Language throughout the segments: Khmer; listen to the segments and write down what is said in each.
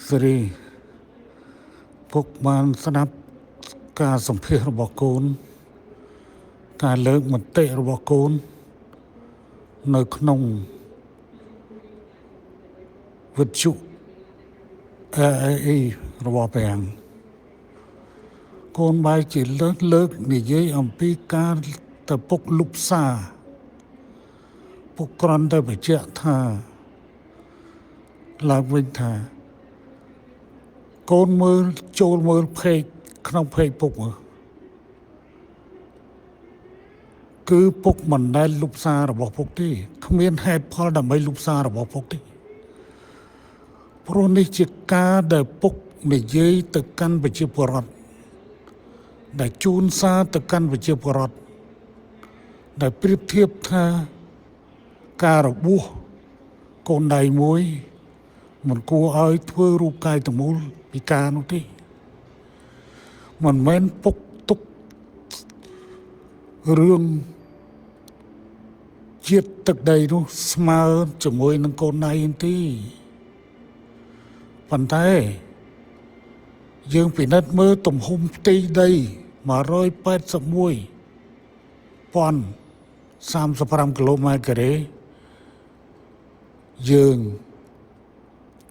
សេរីពុកបានស្ដាប់ការសម្ភាសន៍របស់កូនការលើកមតិរបស់កូននៅក្នុងវិទ្យុ AIA របស់ព្រះអង្គកូនបែរជាលើកនិយាយអំពីការទៅពុកលុបសារពុកគ្រាន់តែបញ្ជាក់ថាឡើងវិញថាកូនមើលចូលមើលเพจក្នុងเพจពុកគឺពុកមិនដែលលុបសាររបស់ពុកទេគ្មានហេតុផលដើម្បីលុបសាររបស់ពុកទេព្រោះនេះជាការដែលពុកនិយាយទៅកាន់ប្រជាពលរដ្ឋដែលជូនសារទៅកាន់ប្រជាពលរដ្ឋដែលប្រៀបធៀបថាការរបួសកូនដៃមួយមិនគួរឲ្យធ្វើរូបកាយទាំងមូលពិការនោះទេមិនមែនពុកទុករឿងជាតិទឹកដីនោះស្មើជាមួយនឹងកូនដៃទេប៉ុន្តែយើងពិនិត្យមើលទំហំផ្ទៃដី181,035 គីឡូម៉ែត្រការ៉េយើង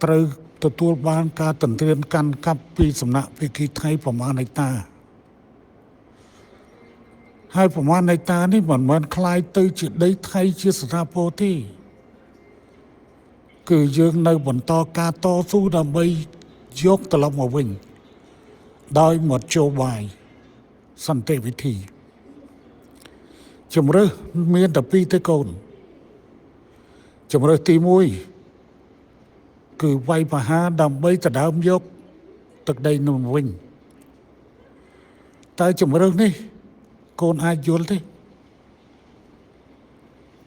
ត្រូវទទួលបានការទន្ទ្រានកាន់កាប់ពីសំណាក់ភាគីថៃប្រមាណហិកតាហើយប្រមាណហិកតានេះមិនមែនคล้ายទៅជាដីថៃជាស្ថាពរទេគឺយើងនៅបន្តការតស៊ូដើម្បីយកត្រឡប់មកវិញដោយមធ្យោបាយសន្តិវិធីជំរើសមានតែពីរទេកូនជំរើសទី1គឺវាយប្រហារដើម្បីដណ្ដើមយកទឹកដីនោះវិញតែជំរើសនេះកូនអាចយល់ទេ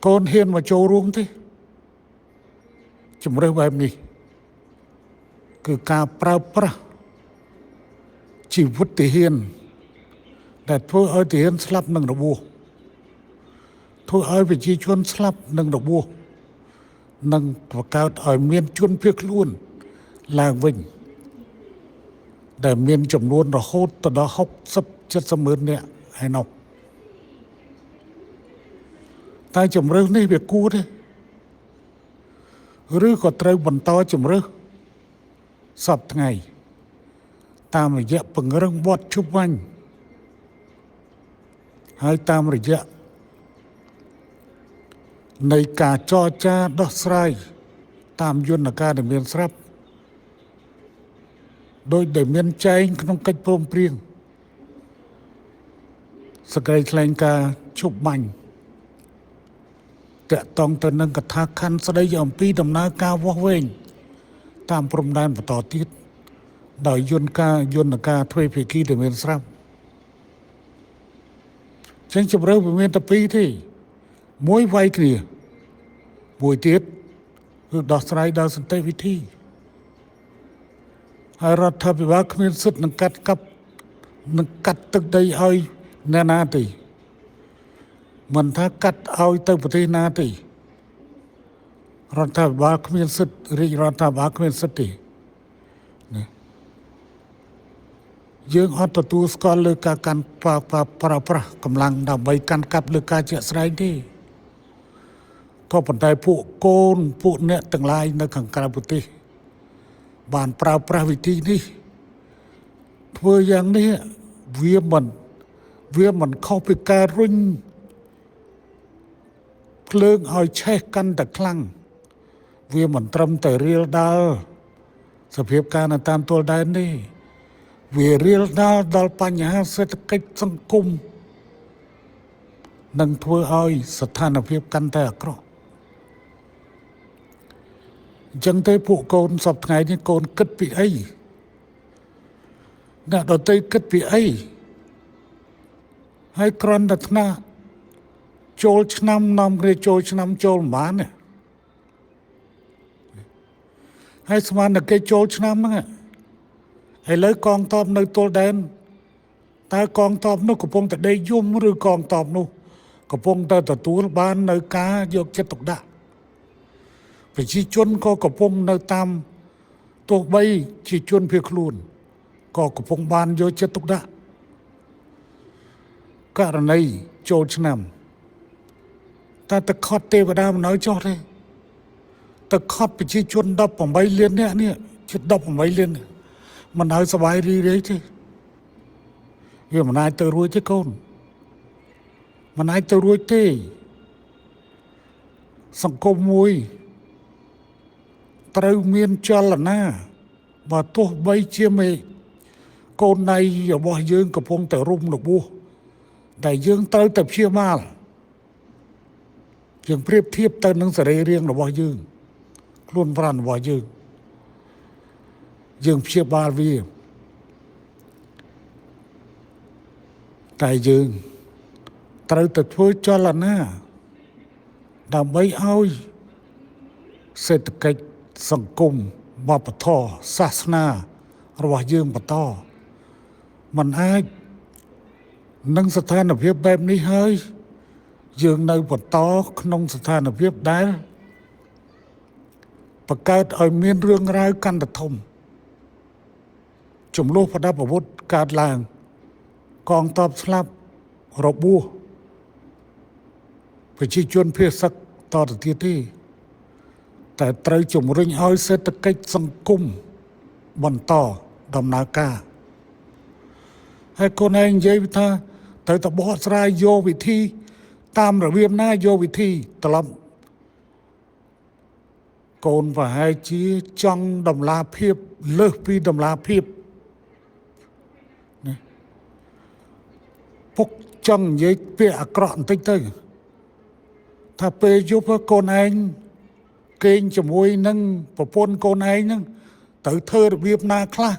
កូនហ៊ានមកចូលរួមទេជំរើសបែបនេះគឺការប្រើប្រាស់ជីវិតទាហានដែលធ្វើឲ្យទាហានស្លាប់និងរបួសធ្វើឲ្យប្រជាជនស្លាប់និងរបួសនិងបង្កើតឲ្យមានជនភៀសខ្លួនឡើងវិញដែលមានចំនួនរហូតដល់60-70 ម៉ឺននាក់ហើយនោះតែជំរើសនេះវាគួរទេឬក៏ត្រូវបន្តជំរើសសពថ្ងៃតាមរយៈពង្រឹងវត្តជុំវិញហើយតាមរយៈនៃការចរចាដោះស្រាយតាមយន្តការដែលមានស្រាប់ដោយដែលមានចែងក្នុងកិច្ចព្រមព្រៀងសេចក្តីថ្លែងការណ៍ជុំវិញតាក់ទងទៅនឹងកថាខណ្ឌស្តីអំពីដំណើរការវាស់វែងតាមព្រំដែនបន្តទៀតដោយយន្តការទ្វេភាគីដែលមានស្រាប់ចឹងជម្រើសវាមានតែពីរទេមួយវាយគ្នាមួយទៀតគឺដោះស្រាយដោយសន្តិវិធីហើយរដ្ឋាភិបាលគ្មានសិទ្ធិនឹងកាត់ទឹកដីឲ្យអ្នកណាទេមិនថាកាត់ឲ្យទៅប្រទេសណាទេរដ្ឋាភិបាលគ្មានសិទ្ធិរាជរដ្ឋាភិបាលគ្មានសិទ្ធិទេណាយើងអត់ទទួលស្គាល់លើការកាន់ប្រើប្រាស់កម្លាំងដើម្បីកាន់កាប់លើការជាក់ស្ដែងទេក៏ប៉ុន្តែពួកអ្នកទាំងឡាយនៅខាងក្រៅប្រទេសបានប្រើប្រាស់វិធីនេះធ្វើយ៉ាងនេះវាមិនខុសពីការរុញភ្លើងឲ្យឆេះកាន់តែខ្លាំងវាមិនត្រឹមតែរៀលដាល់សភាពការនៅតាមទល់ដែននេះវារៀលដាល់ដល់បញ្ហាសេដ្ឋកិច្ចសង្គមនឹងធ្វើឲ្យស្ថានភាពកាន់តែអាក្រក់អញ្ចឹងទេពួកកូនសពថ្ងៃនេះកូនគិតពីអីអ្នកដទៃគិតពីអីហើយគ្រាន់តែថ្នាក់ចូលឆ្នាំនាំគ្នាចូលឆ្នាំចូលប្រហែលនេះហើយស្មានតែគេចូលឆ្នាំហ្នឹងឥឡូវកងទ័ពនៅទល់ដែនតើកងទ័ពនោះកំពុងតែដេកយំឬកងទ័ពនោះកំពុងតែទទួលបាននៅការយកចិត្តទុកដាក់ប្រជាជនក៏កំពុងនៅតាម ទោះបីជាជនភៀសខ្លួនក៏កំពុងបានយកចិត្តទុកដាក់ករណីចូលឆ្នាំតែទឹកខត់ទេវតាមិនឲ្យចោះទេទឹកខត់ប្រជាជន18លាននាក់នេះជិត18លានមិនឲ្យសบายរីរាយទេវាមិនអាចទៅរួចទេកូនមិនអាចទៅរួចទេសង្គមមួយត្រូវមានចលនាបើទោះបីជាមេកូនណៃរបស់យើងកំពុងតែរុំរបួសតែយើងត្រូវតែព្យាបាលយើងប្រៀបធៀបទៅនឹងសរីរាង្គរបស់យើងខ្លួនប្រាណរបស់យើងព្យាបាលវាតែយើងត្រូវតែធ្វើចលនាដើម្បីឲ្យសេដ្ឋកិច្ចសង្គមវប្បធម៌សាសនារបស់យើងបន្តមិនអាចនឹងស្ថានភាពបែបនេះហើយយើងនៅបន្តក្នុងស្ថានភាពដែលបង្កើតឲ្យមានរឿងរ៉ាវកាន់តែធំចំនួនប្រដាប់អាវុធកើតឡើងកងទ័ពស្លាប់របួសប្រជាជនភៀសសឹកតទៅទៀតទេតែត្រូវជំរុញឲ្យសេដ្ឋកិច្ចសង្គមបន្តដំណើរការហើយកូនឯងនិយាយថាត្រូវតែបកស្រាយយកវិធីតាមរបៀបណាយកវិធីត្រឡប់កូនប្រហែលជាចង់ដំណាភាពលើសពីដំណាភាពណាពុកចង់និយាយពាក្យអាក្រក់បន្តិចទៅថាពេលយប់កូនឯងគេងជាមួយនឹងប្រពន្ធកូនឯងហ្នឹងត្រូវធ្វើរបៀបណាខ្លះ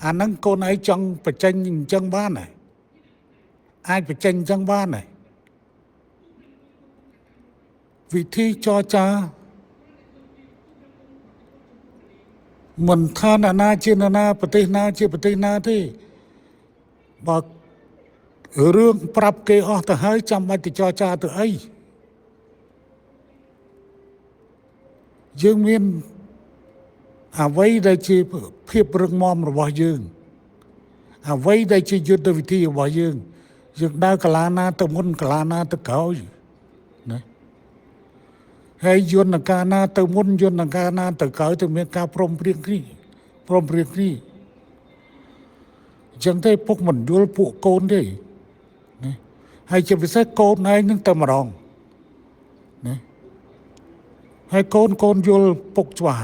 អាហ្នឹងកូនឯងចង់បញ្ចេញអញ្ចឹងបានហើយអាចបញ្ចេញអញ្ចឹងបានហើយវិធីចរចាមិនថាអ្នកណាជាអ្នកណាប្រទេសណាជាប្រទេសណាទេបើរឿងប្រាប់គេអស់ទៅហើយចាំបាច់ទៅចរចាទៅអីយើងមានអ្វីដែលជាភាពរឹងមាំរបស់យើងអ្វីដែលជាយុទ្ធវិធីរបស់យើងដើរកាលាណាទៅមុនកាលាណាទៅក្រោយណាហើយយន្តការណាទៅមុនយន្តការណាទៅក្រោយទៅមានការព្រមព្រៀងគ្នាអញ្ចឹងទេពុកមិនយល់ពួកកូនទេណាហើយជាពិសេសកូនឯងនឹងតែម្ដងណាហើយកូនយល់ពុកច្បាស់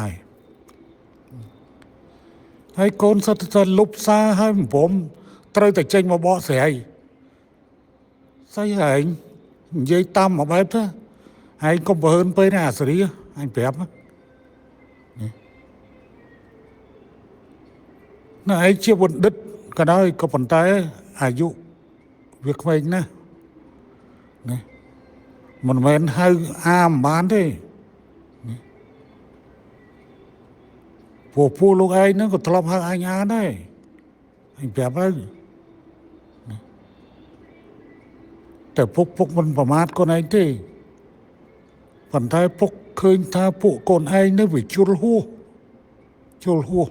ហើយកូនសិតតែលុបសារហើយผมត្រូវតែចេញមកបកស្រាយស្អីហែងនិយាយតាមមកបែបទៅហើយកុំបើហឺនពេកណាអាសេរីអញប្រាប់ណាឯងជាបណ្ឌិតក៏ដោយក៏ប៉ុន្តែអាយុវាក្មេងណាស់ណាមិនមែនហៅអាមិនបានទេពួកលោកឯងហ្នឹងក៏ធ្លាប់ហៅអញអាដែរអញប្រាប់ហើយតែពុកមិនប្រមាថកូនឯងទេប៉ុន្តែពុកឃើញថាពួកកូនឯងនេះវាជុលហួស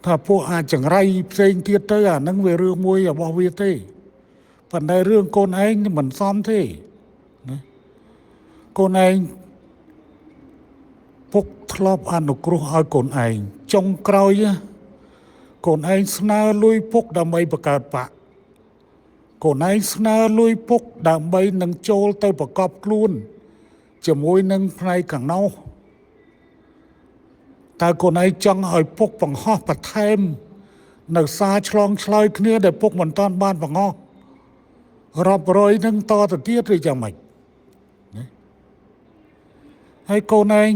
ថាពួកអាចចង្រៃផ្សេងទៀតទៅអាហ្នឹងវារឿងមួយរបស់វាទេប៉ុន្តែរឿងកូនឯងមិនសមទេណាកូនឯងពុកធ្លាប់អនុគ្រោះឲ្យកូនឯងចុងក្រោយកូនឯងស្នើលុយពុកដើម្បីបង្កើតបកកូនឯងស្នើលុយពុកដើម្បីនឹងចូលទៅប្រកបខ្លួនជាមួយនឹងផ្នែកខាងនោះតើកូនឯងចង់ឲ្យពុកបង្ហោះបន្ថែមនៅសារឆ្លងឆ្លើយគ្នាដែលពុកមិនតាន់បានបង្ហោះរាប់រយនឹងតទៅទៀតឬយ៉ាងម៉េចណាហើយកូនឯង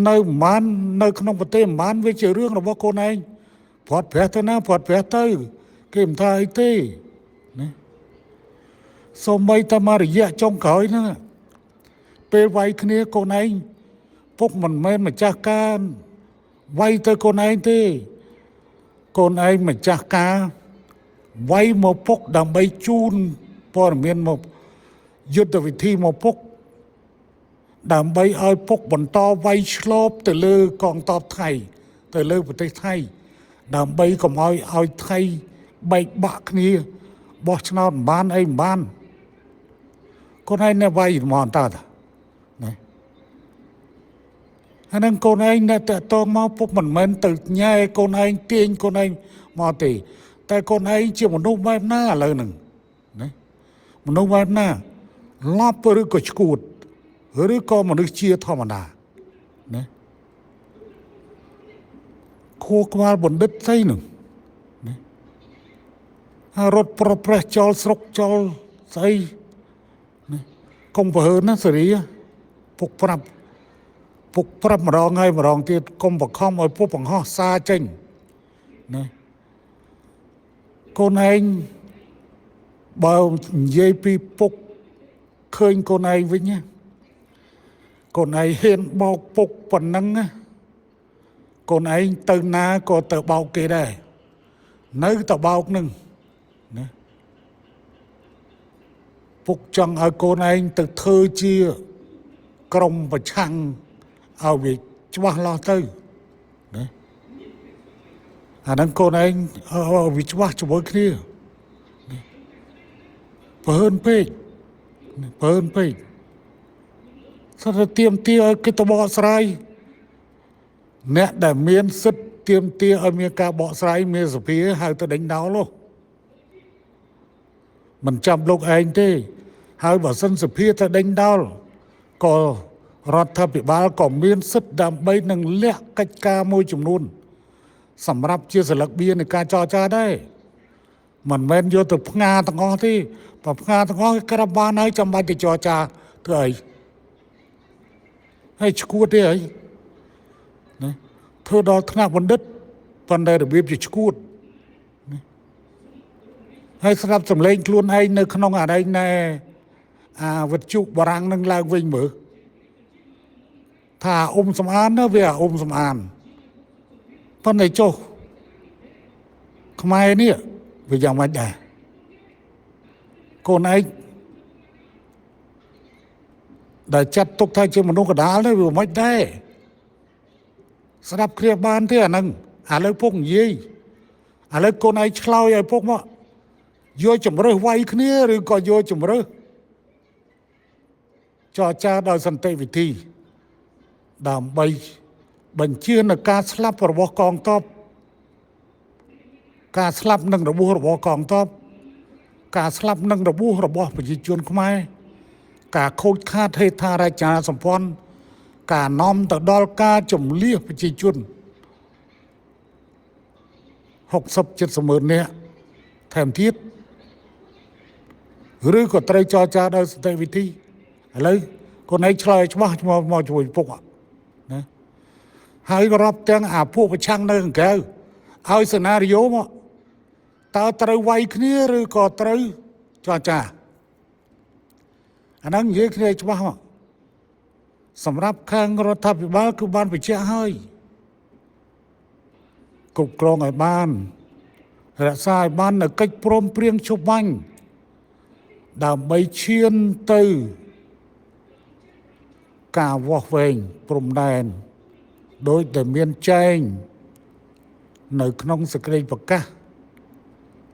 នៅមិននៅក្នុងប្រទេសមិនវាជារឿងរបស់កូនឯងព្រាត់ប្រាសទៅណាព្រាត់ប្រាសទៅគេមិនថាអីទេណាសូម្បីតែមករយៈចុងក្រោយហ្នឹងពេលវាយគ្នាកូនឯងពុកមិនមែនម្ចាស់ការវាយទៅកូនឯងទេកូនឯងម្ចាស់ការវាយមកពុកដើម្បីជូនព័ត៌មានមកយុទ្ធវិធីមកពុក ដើម្បីឲ្យពុកបន្តវាយឆ្លបទៅលើកងទ័ពថៃទៅលើប្រទេសថៃដើម្បីកុំឲ្យថៃបែកបាក់គ្នាបោះឆ្នោតមិនបានអីមិនបានកូនឯងនៅវាយមកអន្តតណាអានឹងកូនឯងនៅតែតងមកពុកមិនមែនទៅញ៉ែកូនឯងទាញកូនឯងមកទេតែកូនឯងជាមនុស្សបែបណាឥឡូវហ្នឹងណាមនុស្សបែបណាឡប់ឬក៏ឈួតឬក៏មនុស្សជាធម្មតាណាខួរក្បាលបណ្ឌិតស្អីហ្នឹងណារត់ប្រប្រេះចោលស្រុកចោលស្អីណាកុំប្រហើនណាសេរីពុកប្រាប់ម្ដងហើយម្ដងទៀតកុំបង្ខំឲ្យពុកបង្ហោះសារចេញណាកូនឯងបើនិយាយពីពុកឃើញកូនឯងវិញណាកូនឯងហ៊ានបោកពុកប៉ុណ្ណឹងណាកូនឯងទៅណាក៏ទៅបោកគេដែរនៅតែបោកនឹងណាពុកចង់ឲ្យកូនឯងទៅធ្វើជាក្រុមប្រឆាំងឲ្យវាច្បាស់លាស់ទៅណាអាហ្នឹងកូនឯងវាច្បាស់ជាមួយគ្នាបើហឺនពេកស្ទើរទៀមទាឲ្យគេទៅបកស្រាយអ្នកដែលមានសិទ្ធិទៀមទាឲ្យមានការបកស្រាយមានសភាហៅទៅដេញដោលមិនចាំលោកឯងទេហើយបើសិនសភាទៅដេញដោលក៏រដ្ឋាភិបាលក៏មានសិទ្ធិដើម្បីនឹងលក្ខកិច្ចការមួយចំនួនសម្រាប់ជាសិលឹកបៀនៃការចរចាដែរមិនមែនយកទៅផ្ងាទាំងអស់ទេបើផ្ងាទាំងអស់ក្រាបបានហើយចាំបាច់ទៅចរចាធ្វើអីហើយឈួតទេអីណាធ្វើដល់ថ្នាក់បណ្ឌិតប៉ុន្តែរបៀបជាឈួតហើយស្រាប់សម្លេងខ្លួនឯងនៅក្នុងអានេះណែវិទ្យុបារាំងនឹងឡើងវិញមើលថាសំអានណាវាសំអានប៉ុន្តែចុះខ្មែរនេះវាយ៉ាងម៉េចដែរកូនឯងដែលចាត់ទុកថាជាមនុស្សកណ្ដាលនេះវាមិនដែរស្ដាប់គ្នាបានទេអាហ្នឹងឥឡូវពុកនិយាយឥឡូវកូនឯងឆ្លើយឲ្យពុកមកយកជំរើសវាយគ្នាឬក៏យកជំរើសចរចាដោយសន្តិវិធីដើម្បីបញ្ជានៅការស្លាប់របស់កងទ័ពការស្លាប់នឹងរបួសរបស់កងទ័ពការស្លាប់នឹងរបួសរបស់ប្រជាជនខ្មែរការខូចខាតហេដ្ឋារចនាសម្ព័ន្ធការនាំទៅដល់ការជំលៀសប្រជាជន60-70 ម៉ឺននាក់ថែមទៀតឬក៏ត្រូវចរចាដោយសន្តិវិធីឥឡូវកូនឯងឆ្លើយច្បាស់មកជួយពុកណាហើយក៏រាប់ទាំងពួកប្រឆាំងនៅខាងក្រៅឲ្យសេណារីយ៉ូមកតើត្រូវវាយគ្នាឬក៏ត្រូវចរចាអាហ្នឹងនិយាយគ្នាច្បាស់មកសម្រាប់ខាងរដ្ឋាភិបាលគឺបានបញ្ជាក់ហើយគ្រប់គ្រងឲ្យបានរក្សាឲ្យបាននៅកិច្ចព្រមព្រៀងជប់បាញ់ដើម្បីឈានទៅការវាស់វែងព្រំដែនដោយតែមានចែងនៅក្នុងសេចក្តីប្រកាស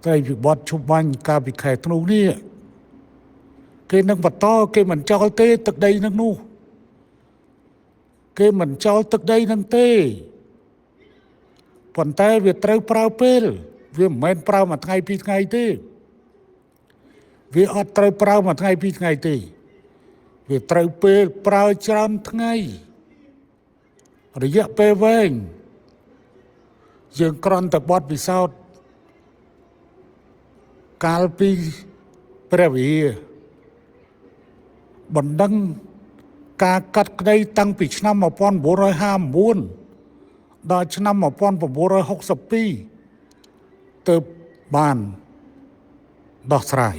ត្រីវិបត្តិជប់បាញ់កាលពីខែធ្នូនេះគេនឹងបន្តគេមិនចោលទេទឹកដីនឹងនោះគេមិនចោលទឹកដីនឹងទេប៉ុន្តែវាត្រូវប្រើពេលវាមិនមែនប្រើមួយថ្ងៃពីរថ្ងៃទេវាអត់ត្រូវប្រើមួយថ្ងៃពីរថ្ងៃទេវាត្រូវពេលប្រើច្រើនថ្ងៃរយៈពេលវែងយើងគ្រាន់តែបត់ពិសោធន៍កាលពីព្រះវិហារបណ្ដឹងការកាត់ក្តីតាំងពីឆ្នាំ1959ដល់ឆ្នាំ1962ទើបបានដោះស្រាយ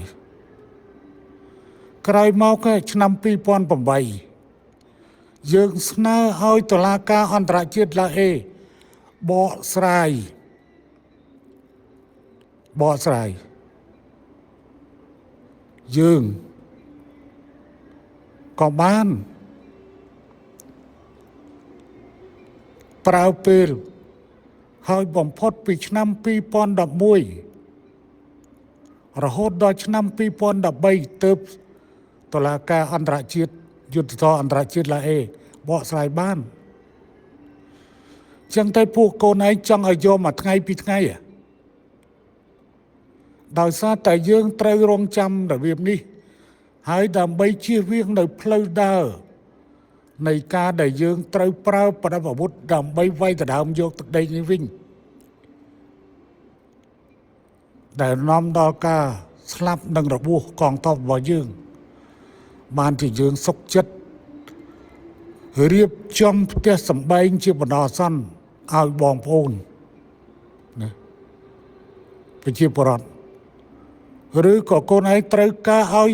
ក្រោយមកឆ្នាំ2008យើងស្នើឲ្យតុលាការអន្តរជាតិឡាអេបកស្រាយយើងក៏បាន ប្រើពេលហើយបំផុតពីឆ្នាំ2011រហូតដល់ឆ្នាំ2013ទើបតុលាការអន្តរជាតិយុត្តិធម៌អន្តរជាតិឡាអេបកស្រាយបានចឹងតែពួកកូនឯងចង់ឲ្យយកមួយថ្ងៃពីរថ្ងៃដោយសារតែយើងត្រូវរងចាំរបៀបនេះហើយដើម្បីជៀសវាងនៅផ្លូវដើរនៃការដែលយើងត្រូវប្រើប្រដាប់អាវុធដើម្បីវាយដណ្ដើមយកទឹកដីនេះវិញដែលនាំដល់ការស្លាប់និងរបួសកងទ័ពរបស់យើងបានជាយើងសុខចិត្តរៀបចំផ្ទះសម្បែងជាបណ្ដោះអាសន្នឲ្យបងប្អូនណាប្រជាពលរដ្ឋឬក៏កូនឯងត្រូវការឲ្យ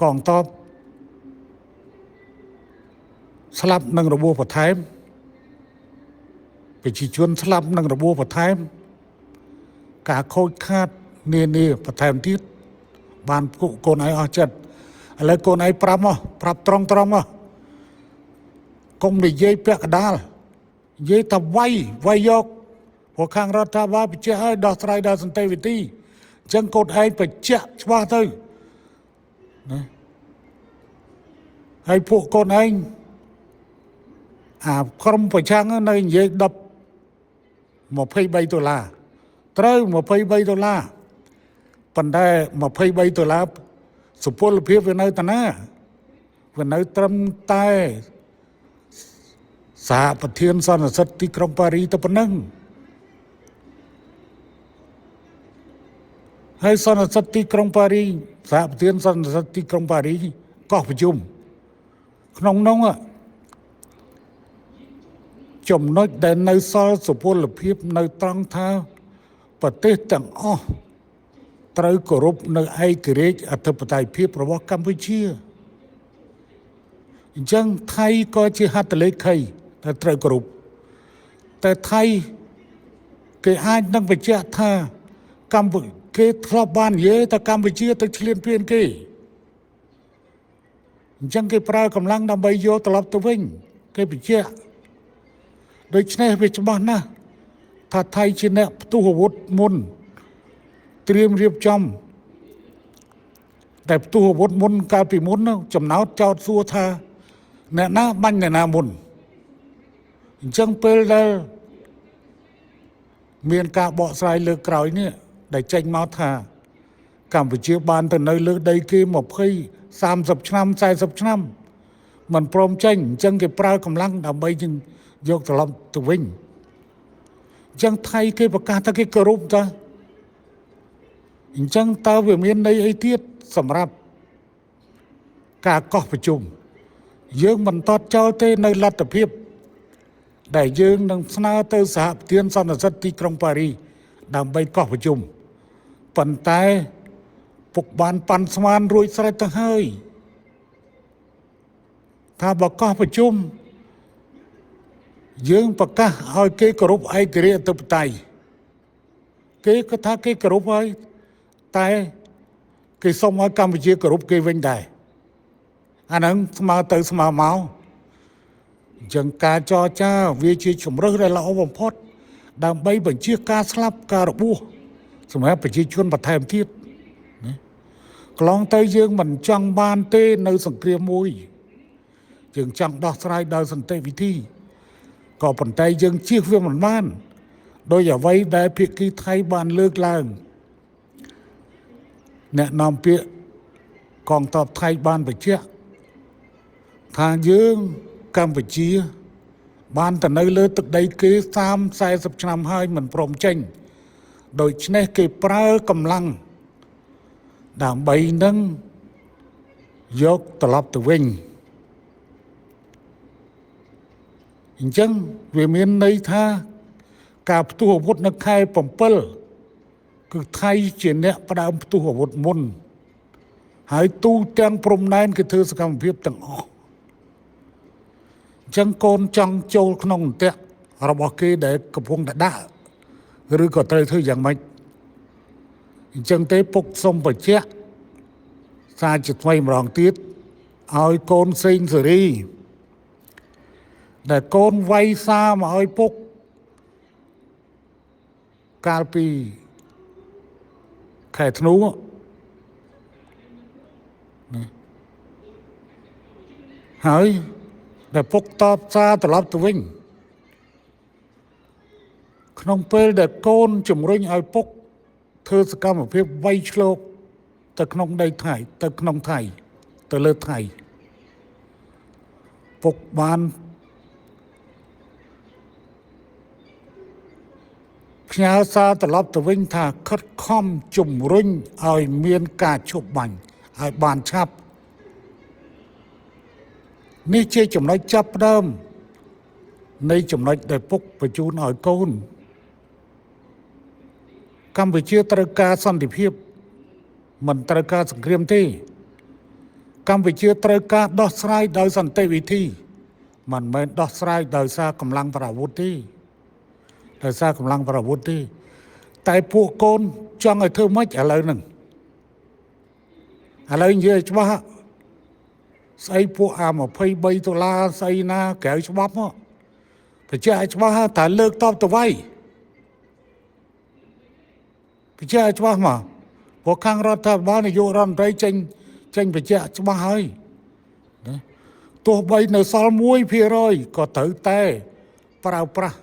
កងទ័ពស្លាប់នឹងរបួសបន្ថែមប្រជាជនស្លាប់នឹងរបួសបន្ថែមការខូចខាតនានាបន្ថែមទៀតបានកូនឯងអស់ចិត្តឥឡូវកូនឯងប្រាប់ត្រង់មកកុំនិយាយពាក់កណ្ដាលនិយាយថាវាយយកព្រោះខាងរដ្ឋាភិបាលបញ្ជាក់ឲ្យដោះស្រាយដោយសន្តិវិធីអញ្ចឹងកូនឯងបញ្ជាក់ច្បាស់ទៅណាហើយពួកកូនឯងក្រុមប្រឆាំងនៅនិយាយ$23ត្រូវ$23ប៉ុន្តែ$23សុពលភាពវានៅតាណាវានៅត្រឹមតែសហប្រធានសន្និសីទទីក្រុងប៉ារីទៅប៉ុណ្ណឹងហើយសន្និសីទទីក្រុងប៉ារីសហប្រធានសន្និសីទទីក្រុងប៉ារីកោះប្រជុំក្នុងនោះចំណុចដែលនៅសល់សុពលភាពនៅត្រង់ថាប្រទេសទាំងអស់ត្រូវគោរពនៅឯករាជ្យអធិបតេយ្យភាពរបស់កម្ពុជាអញ្ចឹងថៃក៏ជាហត្ថលេខីដែលត្រូវគោរពតែថៃគេអាចនឹងបញ្ជាក់ថាគេធ្លាប់បាននិយាយថាកម្ពុជាទៅឈ្លានពានគេអញ្ចឹងគេប្រើកម្លាំងដើម្បីយកត្រឡប់ទៅវិញគេបញ្ជាក់ដូច្នេះវាច្បាស់ណាស់ថាថៃជាអ្នកផ្ទុះអាវុធមុនត្រៀមរៀបចំតែផ្ទុះអាវុធមុនកាលពីមុនចំណោទចោទសួរថាអ្នកណាបាញ់អ្នកណាមុនអញ្ចឹងពេលដែលមានការបកស្រាយលើកក្រោយនេះដែលចេញមកថាកម្ពុជាបានទៅនៅលើដីគេ20 30ឆ្នាំ40ឆ្នាំមិនព្រមចេញអញ្ចឹងគេប្រើកម្លាំងដើម្បីយកត្រឡប់ទៅវិញអញ្ចឹងថៃគេប្រកាសថាគេគោរពតាអញ្ចឹងតើវាមានន័យអីទៀតសម្រាប់ការកោះប្រជុំយើងមិនតតចោលទេនៅលទ្ធភាពដែលយើងនឹងស្នើទៅសហប្រធានសន្និសីទទីក្រុងប៉ារីដើម្បីកោះប្រជុំប៉ុន្តែពុកបានប៉ាន់ស្មានរួចស្រេចទៅហើយថាបើកោះប្រជុំយើងប្រកាសឲ្យគេគោរពឯករាជ្យអធិបតេយ្យគេក៏ថាគេគោរពហើយតែគេសុំឲ្យកម្ពុជាគោរពគេវិញដែរអាហ្នឹងស្មើទៅស្មើមកអញ្ចឹងការចរចាវាជាជំរើសដែលល្អបំផុតដើម្បីបញ្ជៀសការស្លាប់ការរបួសសម្រាប់ប្រជាជនបន្ថែមទៀតណាកន្លងទៅយើងមិនចង់បានទេនៅសង្គ្រាមមួយយើងចង់ដោះស្រាយដោយសន្តិវិធីក៏ប៉ុន្តែយើងជៀសវាមិនបានដោយអ្វីដែលភាគីថៃបានលើកឡើងអ្នកនាំពាក្យកងទ័ពថៃបានបញ្ជាក់ថាយើងកម្ពុជាបានទៅនៅលើទឹកដីគេ30-40ឆ្នាំហើយមិនព្រមចេញដូច្នេះគេប្រើកម្លាំងដើម្បីនឹងយកត្រឡប់ទៅវិញអញ្ចឹងវាមានន័យថាការផ្ទុះអាវុធនៅខែ7គឺថៃជាអ្នកផ្ដើមផ្ទុះអាវុធមុនហើយទូទាំងព្រំដែនគេធ្វើសកម្មភាពទាំងអស់អញ្ចឹងកូនចង់ចូលក្នុងអន្ទាក់របស់គេដែលកំពុងតែដាក់ឬក៏ត្រូវធ្វើយ៉ាងម៉េចអញ្ចឹងទេពុកសុំបញ្ជាក់សារជាថ្មីម្ដងទៀតឲ្យកូនសេងសេរី ដែលកូនវាយសារមកឲ្យពុកកាលពីខែធ្នូហើយដែលពុកតបសារត្រឡប់ទៅវិញក្នុងពេលដែលកូនជំរុញឲ្យពុកធ្វើសកម្មភាពវាយឆ្លងទៅក្នុងដីថៃទៅក្នុងថៃទៅលើថៃពុកបានផ្ញើសារត្រឡប់ទៅវិញថាខិតខំជំរុញឲ្យមានការឈប់បាញ់ឲ្យបានឆាប់នេះជាចំណុចចាប់ផ្ដើមនៃចំណុចដែលពុកបញ្ជូនឲ្យកូនកម្ពុជាត្រូវការសន្តិភាពមិនត្រូវការសង្គ្រាមទេកម្ពុជាត្រូវការដោះស្រាយដោយសន្តិវិធីមិនមែនដោះស្រាយដោយសារកម្លាំងប្រអាវុធទេដោយសារកម្លាំងប្រអាវុធទេតែពួកកូនចង់ឲ្យធ្វើម៉េចឥឡូវហ្នឹងឥឡូវនិយាយច្បាស់ស្អីពួកអា$23ស្អីណាក្រៅច្បាប់មកបញ្ជាក់ឲ្យច្បាស់ថាលើកតបទៅវាយបញ្ជាក់ឲ្យច្បាស់មកព្រោះខាងរដ្ឋាភិបាលនាយករដ្ឋមន្ត្រីចេញបញ្ជាក់ច្បាស់ហើយណាទោះបីនៅសល់1%ក៏ត្រូវតែប្រើប្រាស់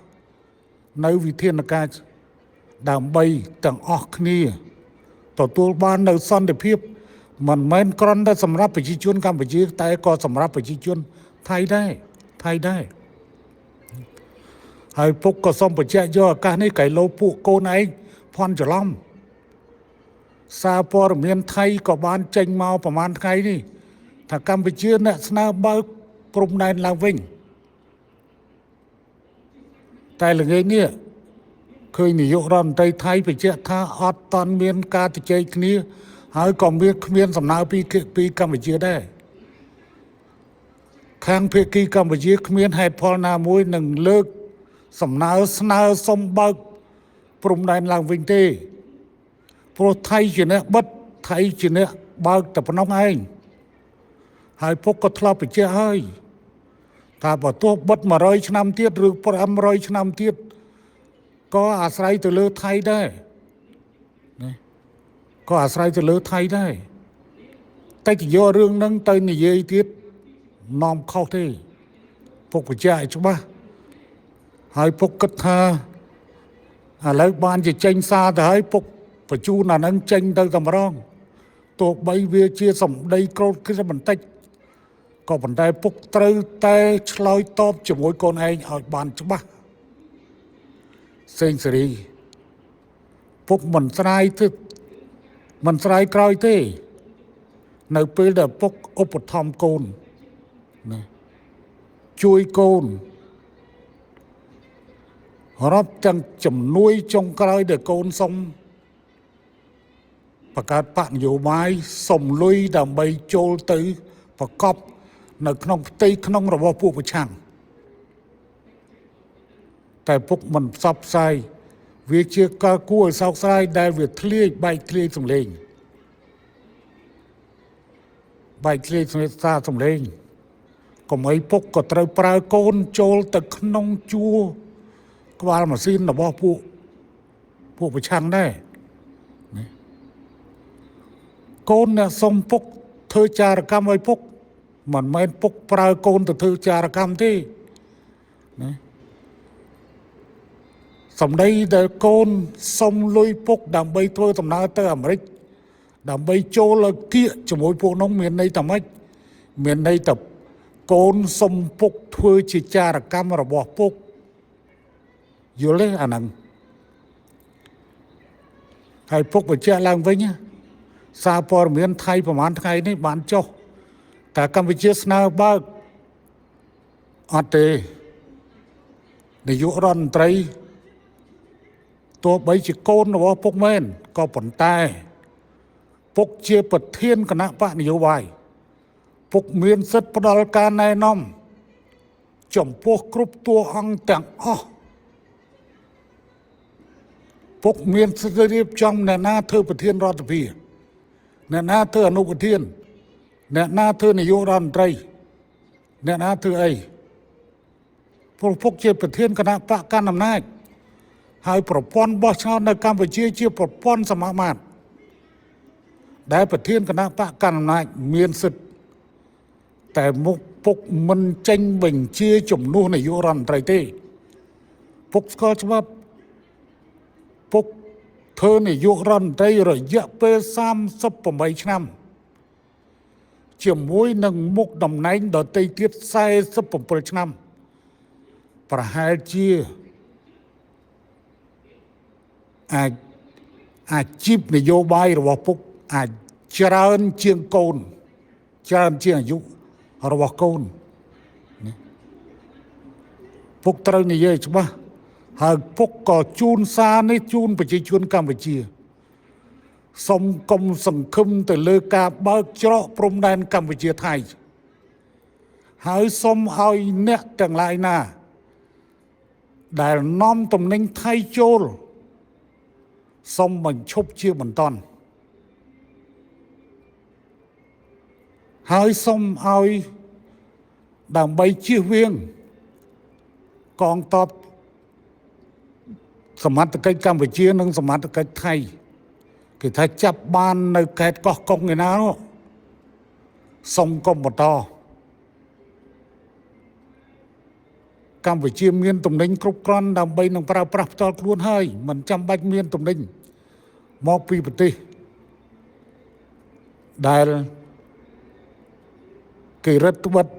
នៅវិធានការដើម្បីទាំងអស់គ្នាទទួលបាននៅសន្តិភាពមិនមែនគ្រាន់តែសម្រាប់ប្រជាជនកម្ពុជាតែក៏សម្រាប់ប្រជាជនថៃដែរហើយពុកក៏សូមបញ្ជាក់យកឱកាសនេះកែលោពួកកូនឯងភ័ន្តច្រឡំសារព័ត៌មានថៃក៏បានចេញមកប្រហែលថ្ងៃនេះថាកម្ពុជាអ្នកស្នើបើកព្រំដែនឡើងវិញតែល្ងាចនេះឃើញនាយករដ្ឋមន្ត្រីថៃបញ្ជាក់ថាអត់តន់មានការជជែកគ្នាហើយក៏គ្មានសំណើពីកម្ពុជាដែរខាងភាគីកម្ពុជាគ្មានហេតុផលណាមួយនឹងលើកសំណើស្នើសុំបើកព្រំដែនឡើងវិញទេព្រោះថៃជាអ្នកបិទថៃជាអ្នកបើកតែប៉ុណ្ណោះឯងហើយពុកក៏ធ្លាប់បញ្ជាក់ហើយថាបើទោះបិទ100ឆ្នាំទៀតឬ500ឆ្នាំទៀតក៏អាស្រ័យទៅលើថៃដែរណាក៏អាស្រ័យទៅលើថៃដែរតែយករឿងហ្នឹងទៅនិយាយទៀតនាំខុសទេពុកបញ្ជាក់ឲ្យច្បាស់ហើយពុកគិតថាឥឡូវបានជាចេញសារទៅហើយពុកបញ្ជូនអាហ្នឹងចេញទៅតែម្ដងទោះបីវាជាសម្ដីក្រោតគ្រាបន្តិចក៏ប៉ុន្តែពុកត្រូវតែឆ្លើយតបជាមួយកូនឯងឲ្យបានច្បាស់សេងសេរីពុកមិនស្រាយក្រោយទេនៅពេលដែលពុកឧបត្ថម្ភកូនណាជួយកូនរាប់ទាំងជំនួយចុងក្រោយដែលកូនសុំបង្កើតបកនយោបាយសុំលុយដើម្បីចូលទៅប្រកបនៅក្នុងផ្ទៃក្នុងរបស់ពួកប្រឆាំងតែពុកមិនផ្សព្វផ្សាយវាជាការគួរឲ្យសោកស្ដាយដែលវាបែកធ្លាយសម្លេងសារសម្លេងកុំឲ្យពុកក៏ត្រូវប្រើកូនចូលទៅក្នុងជួរក្បាលម៉ាស៊ីនរបស់ពួកប្រឆាំងដែរកូនអ្នកសុំពុកធ្វើចារកម្មឲ្យពុកមិនមែនពុកប្រើកូនទៅធ្វើចារកម្មទេណាសម្ដីដែលកូនសុំលុយពុកដើម្បីធ្វើដំណើរទៅអាមេរិកដើម្បីចូលឲ្យគៀកជាមួយពួកនោះមានន័យថាម៉េចមានន័យថាកូនសុំពុកធ្វើជាចារកម្មរបស់ពុកយល់ទេអាហ្នឹងហើយពុកបញ្ជាក់ឡើងវិញសារព័ត៌មានថៃប្រហែលថ្ងៃនេះបានចុះតែកម្ពុជាស្នើបើកអត់ទេនាយករដ្ឋមន្ត្រីទោះបីជាកូនរបស់ពុកមែនក៏ប៉ុន្តែពុកជាប្រធានគណៈបកនយោបាយពុកមានសិទ្ធិផ្ដល់ការណែនាំចំពោះគ្រប់តួអង្គទាំងអស់ពុកមានសិទ្ធិរៀបចំអ្នកណាធ្វើប្រធានរដ្ឋាភិបាលអ្នកណាធ្វើអនុប្រធានអ្នកណាធ្វើនាយករដ្ឋមន្ត្រីអ្នកណាធ្វើអី ព្រោះពុកជាប្រធានគណៈបកកណ្ដាលអំណាចហើយប្រព័ន្ធបោះឆ្នោតនៅកម្ពុជាជាប្រព័ន្ធសមាមាត្រដែលប្រធានគណៈបកកណ្ដាលអំណាចមានសិទ្ធិតែមុខពុកមិនចេញបញ្ជាជំនួសនាយករដ្ឋមន្ត្រីទេពុកស្គាល់ច្បាប់ពុកធ្វើនាយករដ្ឋមន្ត្រីរយៈពេល38ឆ្នាំជាមួយនឹងមុខតំណែងដទៃទៀត47ឆ្នាំប្រហែលជាអាជីពនយោបាយរបស់ពុកអាចច្រើនជាងកូនច្រើនជាងអាយុរបស់កូនពុកត្រូវនិយាយច្បាស់ហើយពុកក៏ជូនសារនេះជូនប្រជាជនកម្ពុជាសូមកុំសង្ឃឹមទៅលើការបើកច្រកព្រំដែនកម្ពុជាថៃហើយសូមឲ្យអ្នកទាំងឡាយណាដែលនាំទំនិញថៃចូលសូមបញ្ឈប់ជាបន្ទាន់ហើយសូមឲ្យដើម្បីជៀសវាងកងទ័ពសមត្ថកិច្ចកម្ពុជានិងសមត្ថកិច្ចថៃគេថាចាប់បាននៅខេត្តកោះកុងឯណានោះសូមកុំបន្តកម្ពុជាមានទំនិញគ្រប់គ្រាន់ដើម្បីនឹងប្រើប្រាស់ផ្ទាល់ខ្លួនហើយមិនចាំបាច់មានទំនិញមកពីប្រទេសដែលគេរដ្ឋបတ်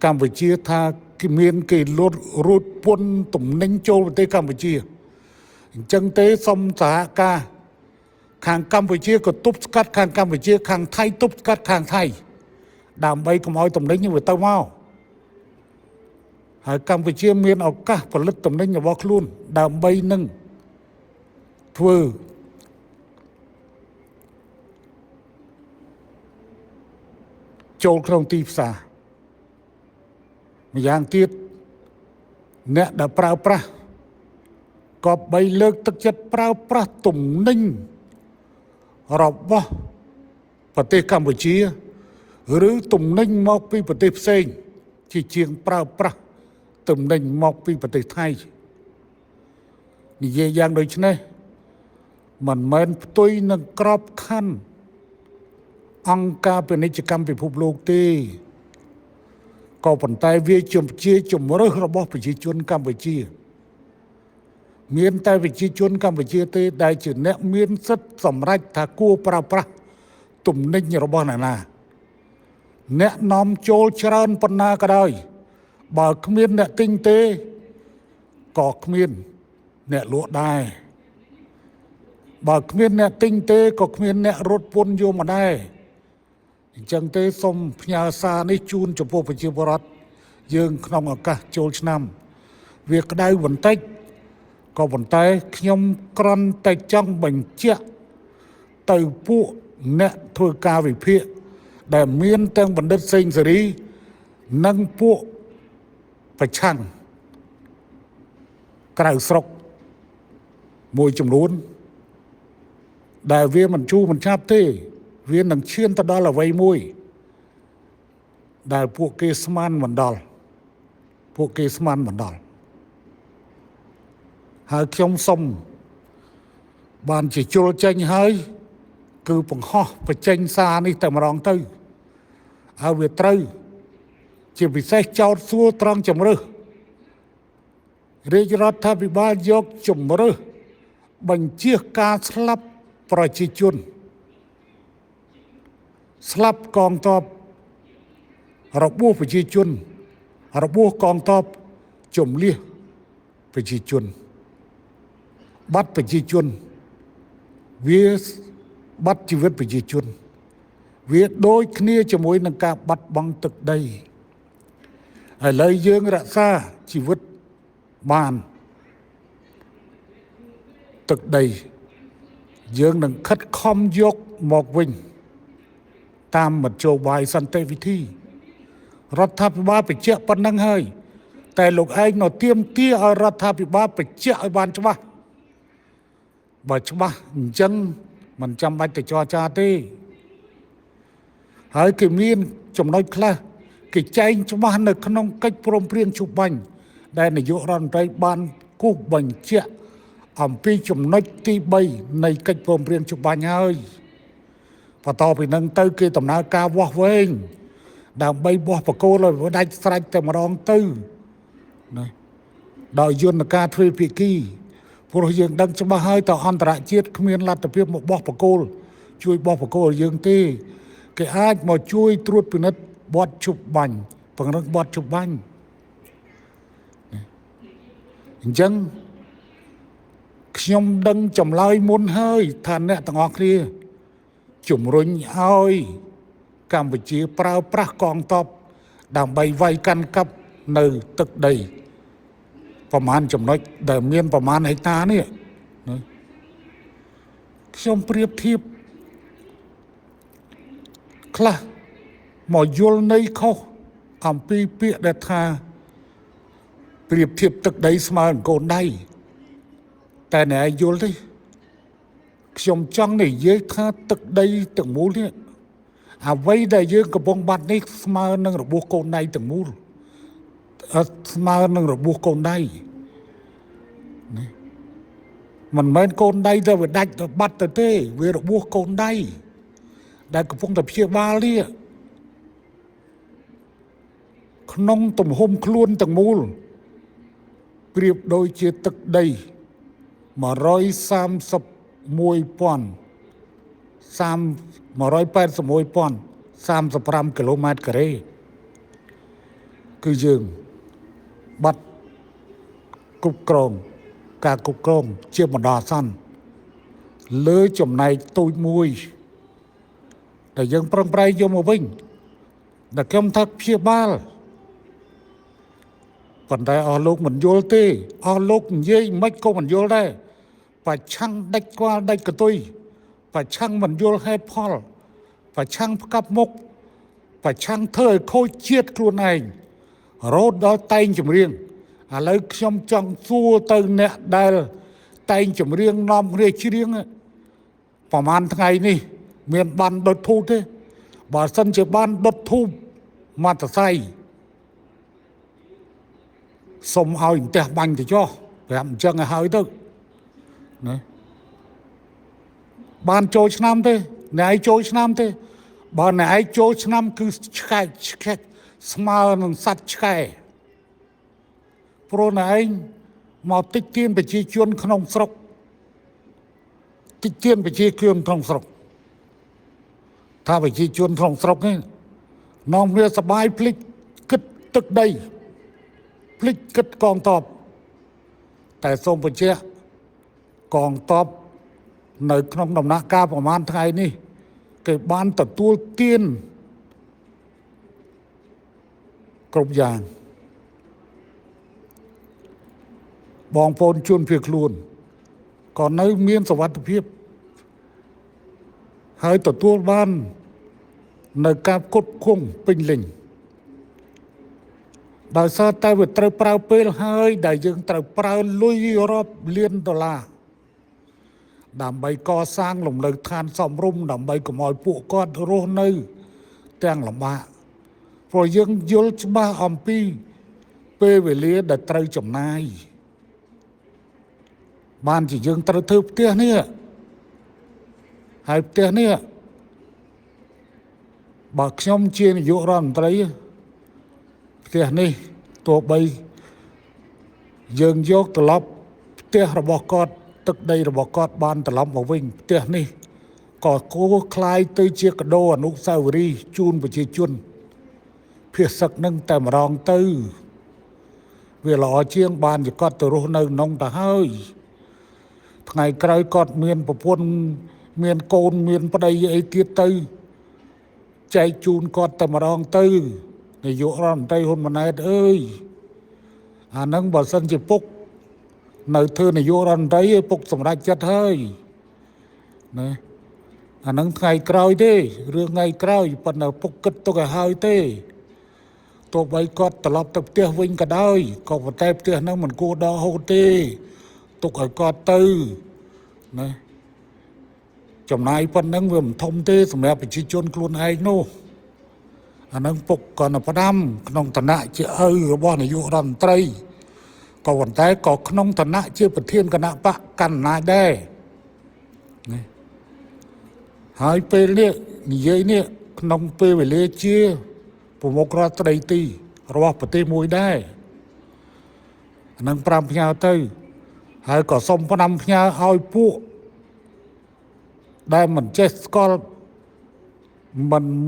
កម្ពុជាថាគេមានគេលួចរួចពន្ធទំនិញចូលប្រទេសកម្ពុជាអញ្ចឹងទេសូមសហការខាងកម្ពុជាក៏ទប់ស្កាត់ខាងកម្ពុជាខាងថៃទប់ស្កាត់ខាងថៃដើម្បីកុំឲ្យទំនិញនេះវាទៅមកហើយកម្ពុជាមានឱកាសផលិតទំនិញរបស់ខ្លួនដើម្បីនឹងធ្វើចូលក្នុងទីផ្សារម្យ៉ាងទៀតអ្នកដែលប្រើប្រាស់ក៏បីលើកទឹកចិត្តប្រើប្រាស់ទំនិញរបស់ប្រទេសកម្ពុជាឬទំនិញមកពីប្រទេសផ្សេងជាជាងប្រើប្រាស់ទំនិញមកពីប្រទេសថៃនិយាយយ៉ាងដូចនេះមិនមែនផ្ទុយនឹងក្របខ័ណ្ឌអង្គការពាណិជ្ជកម្មពិភពលោកទេក៏ប៉ុន្តែវាជាជំរើសរបស់ប្រជាជនកម្ពុជាមានតែប្រជាជនកម្ពុជាទេដែលជាអ្នកមានសិទ្ធិសម្រេចថាគួរប្រើប្រាស់ទំនិញរបស់អ្នកណាអ្នកនាំចូលច្រើនប៉ុណ្ណាក៏ដោយបើគ្មានអ្នកទិញទេក៏គ្មានអ្នកលក់ដែរបើគ្មានអ្នកទិញទេក៏គ្មានអ្នករត់ពន្ធយកមកដែរអញ្ចឹងទេសូមផ្ញើសារនេះជូនចំពោះប្រជាពលរដ្ឋយើងក្នុងឱកាសចូលឆ្នាំវាក្តៅបន្តិចក៏ប៉ុន្តែខ្ញុំគ្រាន់តែចង់បញ្ជាក់ទៅពួកអ្នកធ្វើការវិភាគដែលមានទាំងបណ្ឌិតសេងសេរីនិងពួកប្រឆាំងក្រៅស្រុកមួយចំនួនដែលវាមិនជូរមិនឆាប់ទេវានឹងឈានទៅដល់អ្វីមួយដែលពួកគេស្មានមិនដល់ហើយខ្ញុំសុំបានជាជុលចេញហើយគឺបង្ហោះបញ្ចេញសារនេះតែម្ដងទៅហើយវាត្រូវជាពិសេសចោតសួរត្រង់ជំរើសរាជរដ្ឋាភិបាលយកជំរើសបញ្ជាការស្លាប់ប្រជាជនស្លាប់កងទ័ពរបួសប្រជាជនរបួសកងទ័ពជំលះប្រជាជនបាត់ប្រជាជនវាបាត់ជីវិតប្រជាជនវាដូចគ្នាជាមួយនឹងការបាត់បង់ទឹកដីឥឡូវយើងរក្សាជីវិតបានទឹកដីយើងនឹងខិតខំយកមកវិញតាមមធ្យោបាយសន្តិវិធីរដ្ឋាភិបាលបញ្ជាក់ប៉ុណ្ណឹងហើយតែលោកឯងនៅទាមទារឲ្យរដ្ឋាភិបាលបញ្ជាក់ឲ្យបានច្បាស់បើច្បាស់អញ្ចឹងមិនចាំបាច់ទៅចរចាទេហើយគេមានចំណុចខ្លះគេចែងច្បាស់នៅក្នុងកិច្ចព្រមព្រៀងជុំបាញ់ ដែលនាយករដ្ឋមន្ត្រីបានគូសបញ្ជាក់អំពីចំណុចទី3នៃកិច្ចព្រមព្រៀងច្បាញ់ហើយបន្តពីនឹងទៅគេដំណើរការវាស់វែងដើម្បីបោះបកគោលឲ្យដាច់ស្រេចតែម្ដងទៅណាដោយយន្តការទ្វេភាគីព្រោះយើងដឹងច្បាស់ហើយតើអន្តរជាតិគ្មានលទ្ធភាពមកបោះបកគោលជួយបោះបកគោលយើងទេគេអាចមកជួយត្រួតពិនិត្យបទជប់បាញ់ពង្រឹងបទជប់បាញ់អញ្ចឹងខ្ញុំដឹងចម្លើយមុនហើយថាអ្នកទាំងអស់គ្នាជំរុញឲ្យកម្ពុជាប្រើប្រាស់កងទ័ពដើម្បីវាយកាន់កាប់នៅទឹកដីប្រមាណចំណុចដែលមានប្រមាណហិកតានេះខ្ញុំប្រៀបធៀបខ្លះមកយល់ន័យខុសអំពីពាក្យដែលថាប្រៀបធៀបទឹកដីស្មើនឹងកូនដៃតែអ្នកយល់ទេខ្ញុំចង់និយាយថាទឹកដីទាំងមូលនេះអ្វីដែលយើងកំពុងបាត់នេះស្មើនឹងរបួសកូនដៃទាំងមូលស្មើនឹងរបួសកូនដៃមិនមែនកូនដៃទៅវាដាច់ទៅបាត់ទៅទេវារបួសកូនដៃដែលកំពុងតែព្យាបាលនេះក្នុងទំហំខ្លួនទាំងមូលប្រៀបដូចជាទឹកដី181,185 គីឡូម៉ែត្រការ៉េគឺយើងបាត់គ្រប់គ្រងការគ្រប់គ្រងជាបណ្ដោះអាសន្នលើចំណែកតូចមួយដែលយើងប្រឹងប្រែងយកមកវិញដែលខ្ញុំថាព្យាបាលប៉ុន្តែអស់លោកមិនយល់ទេអស់លោកនិយាយមិនក៏មិនយល់ដែរប្រឆាំងដាច់ក្បាលដាច់កតុយប្រឆាំងមិនយល់ហេតុផលប្រឆាំងផ្កាប់មុខប្រឆាំងធ្វើឲ្យខូចជាតិខ្លួនឯងរហូតដល់តែងចម្រៀងឥឡូវខ្ញុំចង់សួរទៅអ្នកដែលតែងចម្រៀងនាំគ្នាច្រៀងប្រហែលថ្ងៃនេះមានបានដុតធូបទេបើសិនជាបានដុតធូបមកតសៃសុំឲ្យផ្ទះបាញ់ទៅចុះប្រាប់អញ្ចឹងឲ្យហើយទៅណាបានចូលឆ្នាំទេអ្នកឯងចូលឆ្នាំទេបើអ្នកឯងចូលឆ្នាំគឺឆ្កែស្មើនឹងសត្វឆ្កែព្រោះអ្នកឯងមកតិចទៀនប្រជាជនក្នុងស្រុកតិចទៀនប្រជាជនក្នុងស្រុកថាប្រជាជនក្នុងស្រុកនេះនាំគ្នាសបាយភ្លេចគិតទឹកដីភ្លេចគិតកងទ័ពតែសូមបញ្ជាក់កងទ័ពនៅក្នុងដំណាក់កាលប្រមាណថ្ងៃនេះគេបានទទួលទានគ្រប់យ៉ាងបងប្អូនជនភៀសខ្លួនក៏នៅមានសុវត្ថិភាពហើយទទួលបាននៅការផ្គត់ផ្គង់ពេញលេញដោយសារតែវាត្រូវប្រើពេលហើយដែលយើងត្រូវប្រើលុយរាប់លានដុល្លារដើម្បីកសាងលំនៅឋានសមរម្យដើម្បីកុំឲ្យពួកគាត់រស់នៅទាំងលំបាកព្រោះយើងយល់ច្បាស់អំពីពេលវេលាដែលត្រូវចំណាយបានជាយើងត្រូវធ្វើផ្ទះនេះហើយផ្ទះនេះបើខ្ញុំជានាយករដ្ឋមន្ត្រីផ្ទះនេះទោះបីយើងយកត្រឡប់ផ្ទះរបស់គាត់ទឹកដីរបស់គាត់បានត្រឡប់មកវិញផ្ទះនេះក៏គួរคล้ายទៅជាកាដូអនុស្សាវរីយ៍ជូនប្រជាជនភាសឹកនឹងតែម្ដងទៅវាល្អជាងបានជាគាត់ទៅរស់នៅក្នុងទៅហើយថ្ងៃក្រោយគាត់មានប្រពន្ធមានកូនមានប្តីអីទៀតទៅចែកជូនគាត់តែម្ដងទៅនាយករដ្ឋមន្ត្រីហ៊ុនម៉ាណែតអើយអានឹងបើសិនជាពុកនៅធ្វើនាយករដ្ឋមន្ត្រីឯពុកសម្រេចចិត្តហើយណាអានឹងថ្ងៃក្រោយទេរឿងថ្ងៃក្រោយប៉ុន្តែពុកគិតទុកឲ្យហើយទេទោះបីគាត់ត្រឡប់ទៅផ្ទះវិញក៏ដោយក៏ប៉ុន្តែផ្ទះហ្នឹងមិនគួរដកហូតទេទុកឲ្យគាត់ទៅណាចំណាយប៉ុណ្ណឹងវាមិនធំទេសម្រាប់ប្រជាជនខ្លួនឯងនោះអានឹងពុកក៏នៅផ្ដាំក្នុងឋានៈជាឪរបស់នាយករដ្ឋមន្ត្រី ក៏ប៉ុន្តែក៏ក្នុងឋានៈជាប្រធានគណៈបកកណ្ដាលដែរណាហើយពេលនេះនិយាយនេះក្នុងពេលវេលាជាប្រមុខរដ្ឋស្ដីទីរបស់ប្រទេសមួយដែរនឹង5ផ្ញើទៅហើយក៏សូមផ្ដាំផ្ញើឲ្យពួកដែលមិនចេះស្គាល់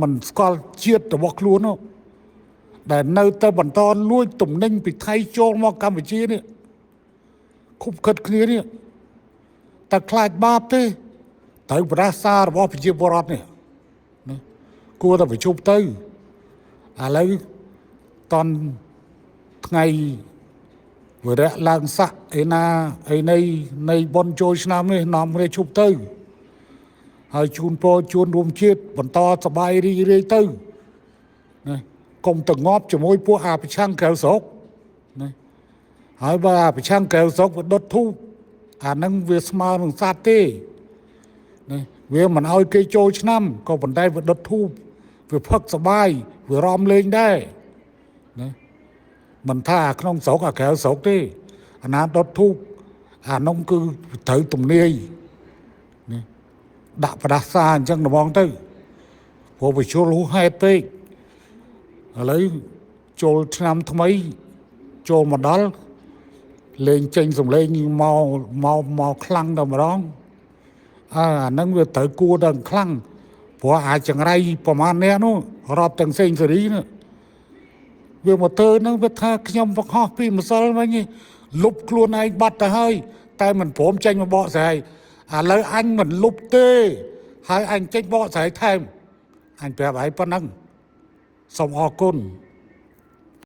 មិនស្គាល់ជាតិរបស់ខ្លួននោះដែលនៅតែបន្តលួចទំនិញពីថៃចូលមកកម្ពុជានេះខុបខិតគ្នានេះតែខ្លាចបាបទេត្រូវប្រដាសាររបស់ប្រជាពលរដ្ឋនេះណាគួរតែប្រជុំទៅឥឡូវតនថ្ងៃវិរៈឡើងស័កឯនៃបនចូលឆ្នាំនេះនាំគ្នាជប់ទៅហើយជូនពរជូនរួមជាតិបន្តសบายរីករាយទៅណាកុំទៅងាប់ជាមួយពួកអាប្រឆាំងក្រៅស្រុកណាហើយបើអាប្រឆាំងក្រៅស្រុកវាដុតធូបអានឹងវាស្មើនឹងសត្វទេណាវាមិនឲ្យគេចូលឆ្នាំក៏ប៉ុន្តែវាដុតធូបវាផឹកសบายវារំលេងដែរណាមិនថាក្នុងស្រុកអាក្រៅស្រុកទេអាណាដុតធូបអានោះគឺត្រូវទំនាយណាដាក់ប្រដាសាអញ្ចឹងហ្មងទៅព្រោះវាជុលហួសហេតុពេកឥឡូវចូលឆ្នាំថ្មីចូលមកដល់លេងចេញសំលេងមកខ្លាំងតែម្ដងអាហ្នឹងវាត្រូវគួរដល់ខ្លាំងព្រោះអាចចង្រៃប្រមាណនេះនោះរាប់ទាំងសេងសេរីនោះវាមកទៅហ្នឹងវាថាខ្ញុំបង្ហោះពីម្សិលវិញលុបខ្លួនឯងបាត់ទៅហើយតែមិនព្រមចេញមកបកស្រាយឥឡូវអញមិនលុបទេហើយអញចេញបកស្រាយថែមអញប្រាប់ឲ្យប៉ុណ្ណឹងសូមអរគុណ